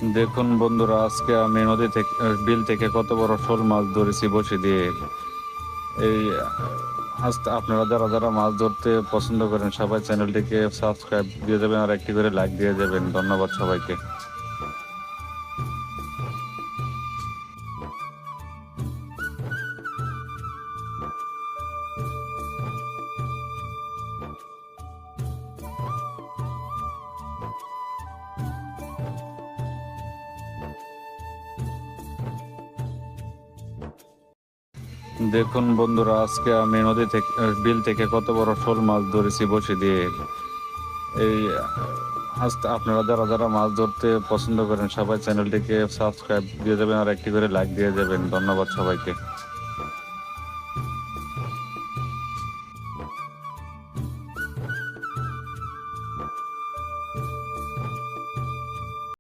দেখুন বন্ধুরা, আজকে আমি নদী থেকে বিল থেকে কত বড় শোল মাছ ধরেছি বসে দিয়ে। এই আজ আপনারা যারা যারা মাছ ধরতে পছন্দ করেন সবাই চ্যানেলটিকে সাবস্ক্রাইব দিয়ে যাবেন আর একটি করে লাইক দিয়ে যাবেন। ধন্যবাদ সবাইকে। দেখুন বন্ধুরা, আজকে আমি নদী থেকে বিল থেকে কত বড় শোল মাছ ধরেছি বসে দিয়ে। এই আজ আপনারা যারা যারা মাছ ধরতে পছন্দ করেন সবাই চ্যানেলটিকে সাবস্ক্রাইব দিয়ে যাবেন আর একটি করে লাইক দিয়ে যাবেন। ধন্যবাদ সবাইকে।